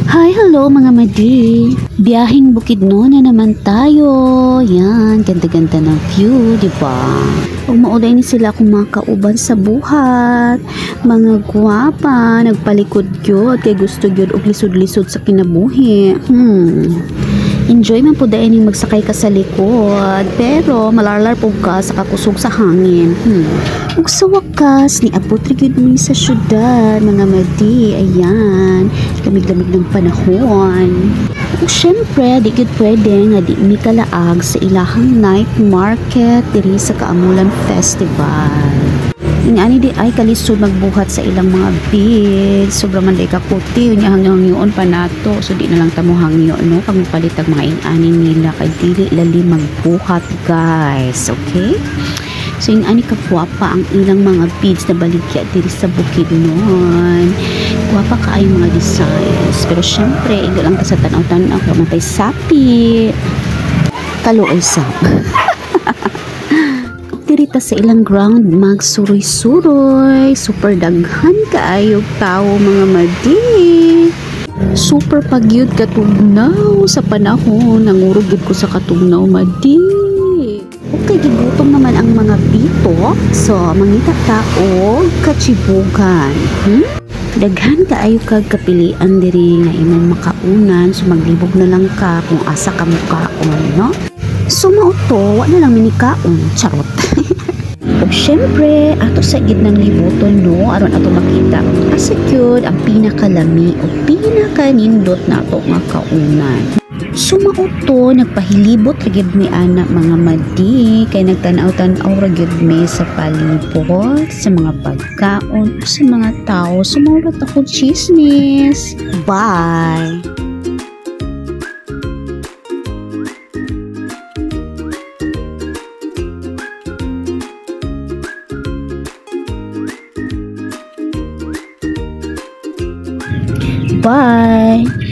Hi, hello mga madi. Biyaheng Bukidnon na naman tayo. Yan, ganda-ganda ng view, di ba? Huwag maulay ni sila kung mga kauban sa buhat. Mga gwapa, nagpalikod gyud kay gusto gyud og lisod-lisod sa kinabuhi. Enjoy man po dahil magsakay ka sa likod, pero malarlar po ka sa kakusog sa hangin. Ug sa wakas, ni abot gyud mi sa syudad, mga madi. Ayan, lamig-lamig ng panahon. Ug syempre, di gyud pwede nga di mi kalaag sa ilahang night market diri sa Kaamulan Festival. Ingani di ay kalisod magbuhat sa ilang mga beads. Sobra man day kaputi, unya hangyon pa nato. So di na lang tamo hangyo no pag mapalit ang mga ingani nila kay dili lali magbuhat, guys. Okay? So ingani kapuapa ang ilang mga beads na baligya diri sa Bukidnon. Guwapa ka ay mga designs. Pero syempre, igo lang ta sa tanaw-tanaw ako matay sapi. Kalo ay sap. Dirita sa ilang ground magsuroy-suroy, super daghan kaayo tao mga madi. Super pagyud katugnaw sa panahon, nangurog gid ko sa katugnaw madi. Okay, gigutom naman ang mga bito, so mangita ta og kachibugan. Daghan kaayo kag kapilian diri nga imong makaunan, so maglibog na lang ka kung asa ka mukaon, no? So mauto, wala lang minikaon, charot. Ug syempre, ato sa gitnang libuton no, aron ato makita asa gyud ang pinakalami o pinakanindot nato nga kaunan. So mauto, nagpahilibot ra gyud mi ana mga madi, kay nagtan-aw-tan-aw ra gyud mi sa palibot, sa mga pagkaon, sa mga tao. So maurat ako chismis. Bye! Bye!